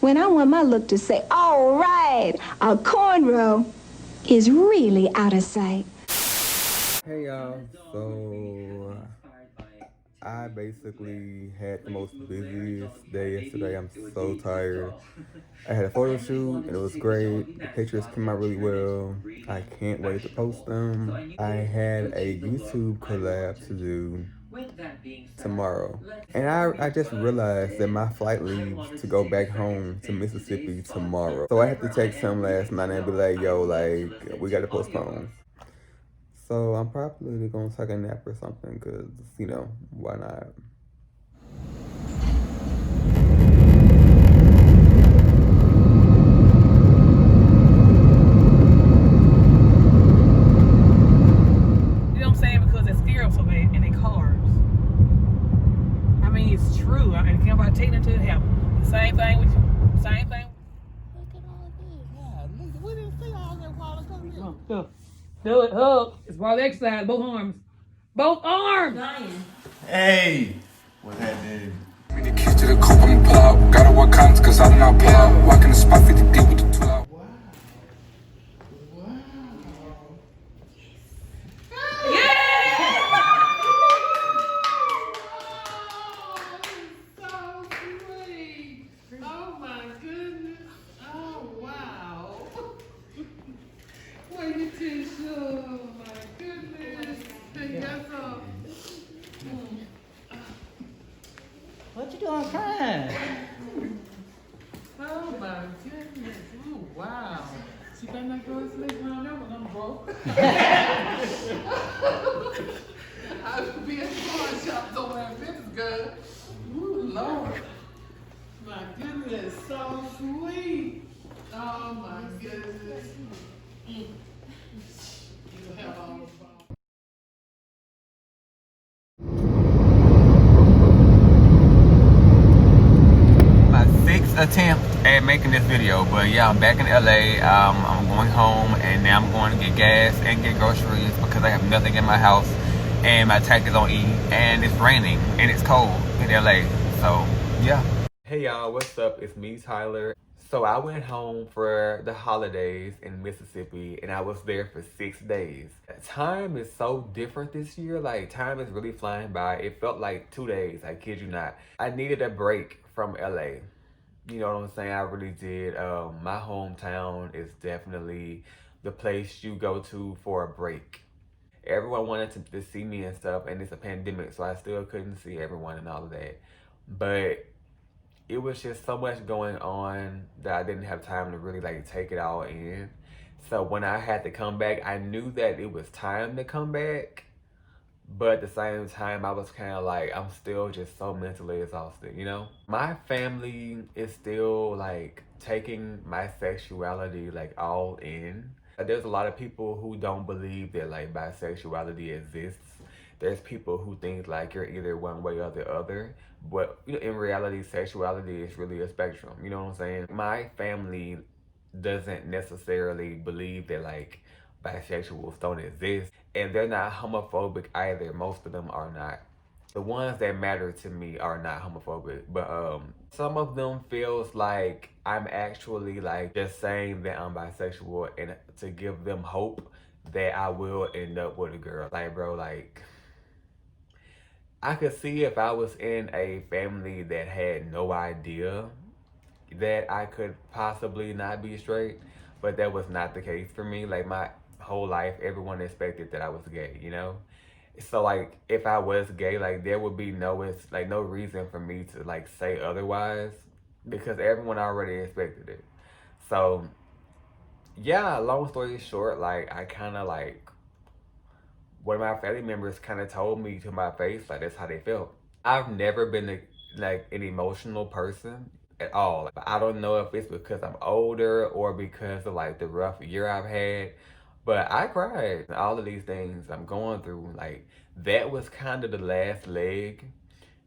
when I want my look to say, all right, a cornrow is really out of sight. Hey y'all, so I basically had the most busiest day yesterday. I'm so tired. I had a photo shoot and it was great. The pictures came out really well. I can't wait to post them. I had a YouTube collab to do tomorrow. And I just realized that my flight leaves to go back home to Mississippi tomorrow. So I had to text him last night and be like, yo, like, we gotta postpone. So I'm probably gonna take a nap or something, cause you know, why not? You know what I'm saying? Because they're scared so bad in their cars. I mean, it's true. I can't about taking it to heaven. The same thing with you. Same thing. Look at all this. Yeah, look, we didn't see all that while ago. Come on, go. Do it. Hug. It's part of the exercise. Both arms. Both arms. Hey! What that did? The keys to the coupe, I'ma pull out. Gotta work counts, cause I do not pull out. Walk in the spot, 50 deep with the tool out. Wow. So sweet. Oh my goodness. Oh wow. Wait your tissue. Oh my goodness. Yes, What you doing crying? oh my goodness. Oh wow. She better not go to sleep around there when I'm broke. I would be at the pawn shop somewhere if this is good. Ooh, Lord. My goodness, so sweet. Oh my goodness. You have all the fun. My sixth attempt at making this video, but yeah, I'm back in LA. I'm going home and now I'm going to get gas and get groceries because I have nothing in my house and my tank is on E and it's raining and it's cold in LA. So yeah. Hey y'all, what's up? It's me, Tyler. So I went home for the holidays in Mississippi and I was there for 6 days. Time is so different this year. Like, time is really flying by. It felt like 2 days, I kid you not. I needed a break from LA. You know what I'm saying? I really did. My hometown is definitely the place you go to for a break. Everyone wanted to see me and stuff, and it's a pandemic, so I still couldn't see everyone and all of that. But it was just so much going on that I didn't have time to really like take it all in. So when I had to come back, I knew that it was time to come back. But at the same time, I was kind of like, I'm still just so mentally exhausted, you know? My family is still like taking my sexuality like all in. There's a lot of people who don't believe that like bisexuality exists. There's people who think like you're either one way or the other. But you know, in reality, sexuality is really a spectrum, you know what I'm saying? My family doesn't necessarily believe that like bisexuals don't exist, and they're not homophobic either. Most of them are not. The ones that matter to me are not homophobic, but some of them feels like I'm actually like just saying that I'm bisexual and to give them hope that I will end up with a girl. Like, bro, like, I could see if I was in a family that had no idea that I could possibly not be straight, but that was not the case for me. Like, my whole life, everyone expected that I was gay, you know? So like, if I was gay, like there would be no reason for me to like say otherwise because everyone already expected it. So yeah, long story short, like I kind of like, one of my family members kind of told me to my face, like that's how they felt. I've never been like an emotional person at all. I don't know if it's because I'm older or because of like the rough year I've had, but I cried. All of these things I'm going through, like that was kind of the last leg,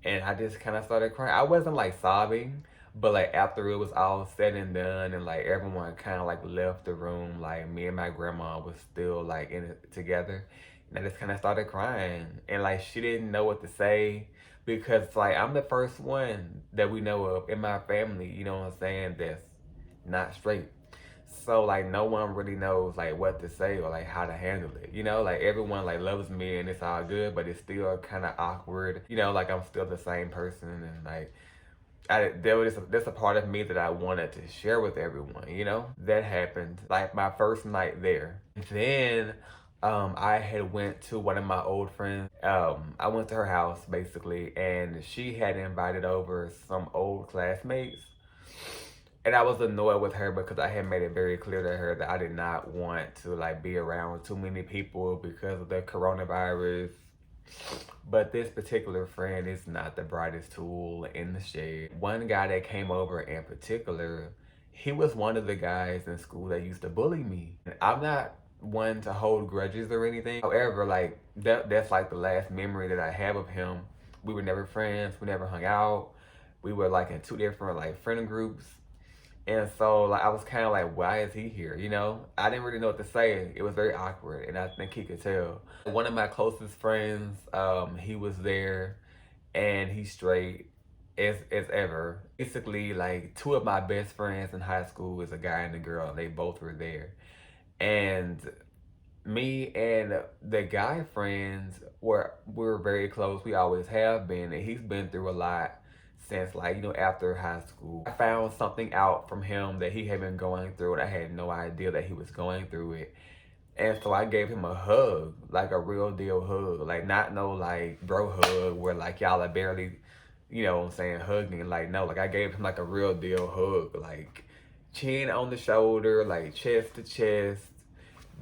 and I just kind of started crying. I wasn't like sobbing, but like after it was all said and done and like everyone kind of like left the room, like me and my grandma was still like in it together, and I just kind of started crying, and like she didn't know what to say, because like I'm the first one that we know of in my family, you know what I'm saying, that's not straight. So like no one really knows like what to say or like how to handle it. You know, like everyone like loves me and it's all good, but it's still kind of awkward. You know, like I'm still the same person and like there's a part of me that I wanted to share with everyone, you know? That happened like my first night there. Then I had went to one of my old friends. I went to her house basically and she had invited over some old classmates. And I was annoyed with her because I had made it very clear to her that I did not want to like be around too many people because of the coronavirus. But this particular friend is not the brightest tool in the shed. One guy that came over in particular, he was one of the guys in school that used to bully me. I'm not one to hold grudges or anything. However, like that's like the last memory that I have of him. We were never friends, we never hung out. We were like in two different like friend groups. And so like I was kind of like, why is he here? You know, I didn't really know what to say. It was very awkward, and I think he could tell. One of my closest friends, he was there, and he's straight as ever. Basically, like two of my best friends in high school is a guy and a girl, and they both were there. And me and the guy friends were very close. We always have been, and he's been through a lot since like, you know, after high school. I found something out from him that he had been going through and I had no idea that he was going through it. And so I gave him a hug, like a real deal hug, like not no like bro hug where like y'all are barely, you know what I'm saying, hugging. Like no, like I gave him like a real deal hug, like chin on the shoulder, like chest to chest,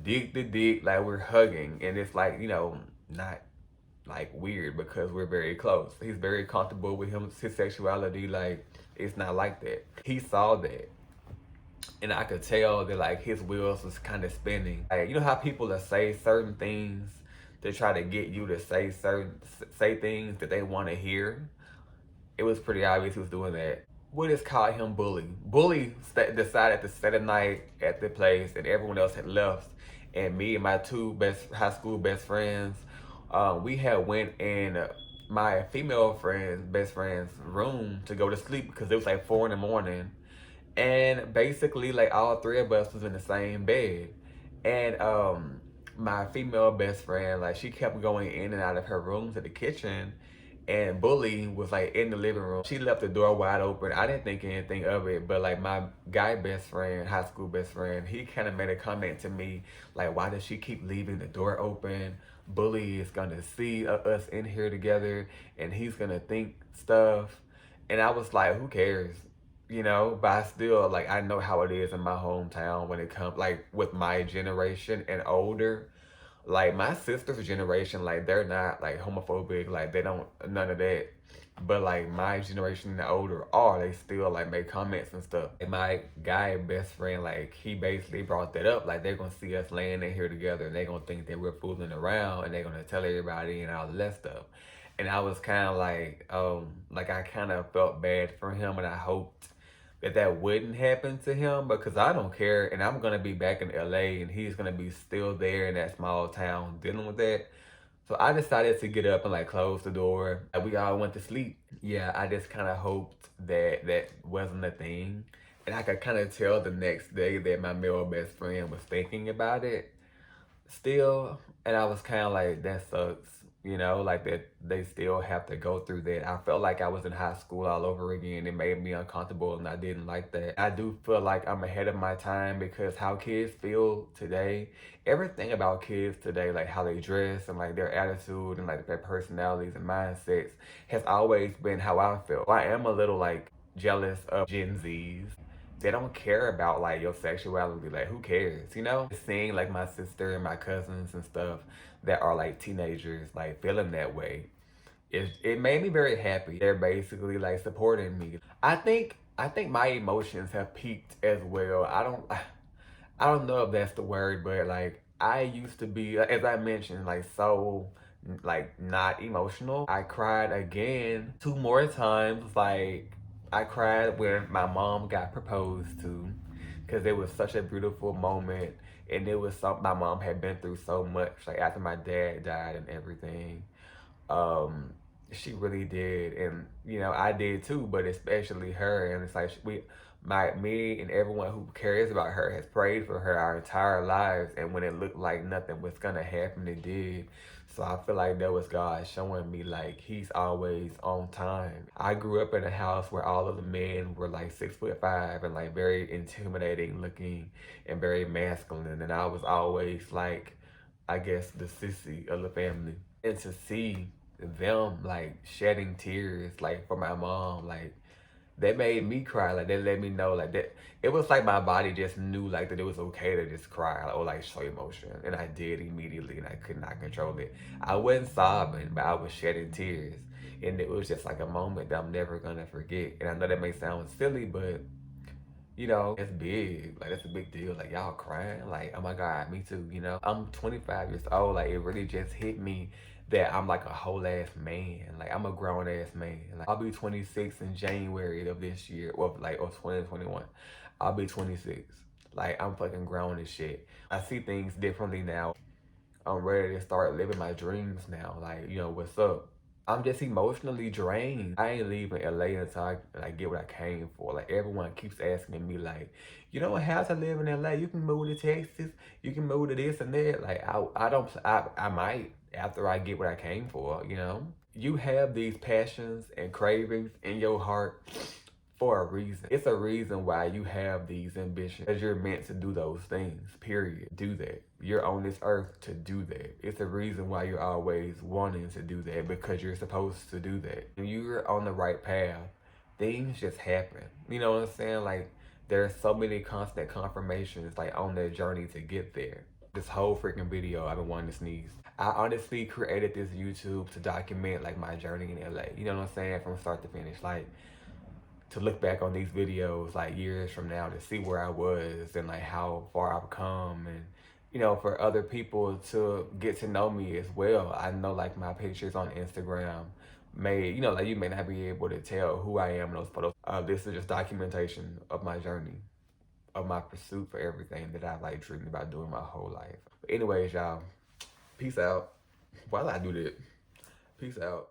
dick to dick, like we're hugging. And it's like, you know, not like weird because we're very close. He's very comfortable with his sexuality. Like it's not like that. He saw that, and I could tell that like his wheels was kind of spinning. Like you know how people that say certain things to try to get you to say things that they want to hear. It was pretty obvious he was doing that. We just called him Bully. Bully decided to stay the night at the place, and everyone else had left. And me and my two high school best friends, we had went in my female best friend's room to go to sleep because it was like 4 in the morning. And basically like all three of us was in the same bed. And my female best friend, like she kept going in and out of her room to the kitchen. And Bully was like in the living room. She left the door wide open. I didn't think anything of it, but like my guy best friend, high school best friend, he kind of made a comment to me like, why does she keep leaving the door open? Bully is gonna see us in here together and he's gonna think stuff. And I was like, who cares? You know, but I still like, I know how it is in my hometown when it comes like with my generation and older. Like my sister's generation, like they're not like homophobic, like they don't, none of that. But like my generation and older are, they still like make comments and stuff. And my guy best friend, like he basically brought that up, like they're gonna see us laying in here together and they're gonna think that we're fooling around and they're gonna tell everybody and all that stuff. And I was kind of like I kind of felt bad for him and I hoped that wouldn't happen to him because I don't care and I'm gonna be back in LA and he's gonna be still there in that small town dealing with that. So I decided to get up and like close the door. We all went to sleep. Yeah, I just kind of hoped that wasn't a thing. And I could kind of tell the next day that my male best friend was thinking about it still. And I was kind of like, that sucks. You know, like that they still have to go through that. I felt like I was in high school all over again. It made me uncomfortable and I didn't like that. I do feel like I'm ahead of my time because how kids feel today, everything about kids today, like how they dress and like their attitude and like their personalities and mindsets has always been how I feel. I am a little like jealous of Gen Zs. They don't care about like your sexuality, like who cares, you know? Seeing like my sister and my cousins and stuff that are like teenagers like feeling that way, it made me very happy. They're basically like supporting me. I think my emotions have peaked as well. I don't know if that's the word, but like I used to be, as I mentioned, like so like not emotional. I cried again 2 more times. Like I cried when my mom got proposed to because it was such a beautiful moment. And it was something my mom had been through so much, like after my dad died and everything. She really did, and you know, I did too, but especially her. And it's like me and everyone who cares about her has prayed for her our entire lives, and when it looked like nothing was gonna happen, it did. So I feel like that was God showing me like He's always on time. I grew up in a house where all of the men were like 6'5" and like very intimidating looking and very masculine, and I was always like, I guess, the sissy of the family. And to see them like shedding tears like for my mom, like that made me cry. Like that let me know like that it was like my body just knew like that it was okay to just cry or like show emotion, and I did immediately, and I could not control it. I wasn't sobbing, but I was shedding tears, and it was just like a moment that I'm never gonna forget. And I know that may sound silly, but you know, it's big. Like, that's a big deal. Like, y'all crying. Like, oh my God, me too, you know? I'm 25 years old. Like, it really just hit me that I'm like a whole ass man. Like, I'm a grown ass man. Like, I'll be 26 in January of this year, or 2021. I'll be 26. Like, I'm fucking grown as shit. I see things differently now. I'm ready to start living my dreams now. Like, you know, what's up? I'm just emotionally drained. I ain't leaving LA until I get what I came for. Like, everyone keeps asking me, like, you don't have to live in LA. You can move to Texas. You can move to this and that. Like, I might after I get what I came for, you know? You have these passions and cravings in your heart for a reason. It's a reason why you have these ambitions, because you're meant to do those things, period. Do that. You're on this earth to do that. It's a reason why you're always wanting to do that, because you're supposed to do that. When you're on the right path, things just happen. You know what I'm saying? Like, there's so many constant confirmations like on their journey to get there. This whole freaking video, I've been wanting to sneeze. I honestly created this YouTube to document like my journey in LA. You know what I'm saying? From start to finish. Like, to look back on these videos like years from now to see where I was and like how far I've come, and you know, for other people to get to know me as well. I know like my pictures on Instagram may, you know, like you may not be able to tell who I am in those photos. This is just documentation of my journey, of my pursuit for everything that I've like dreamed about doing my whole life. But anyways, y'all, peace out. Why did I do that? Peace out.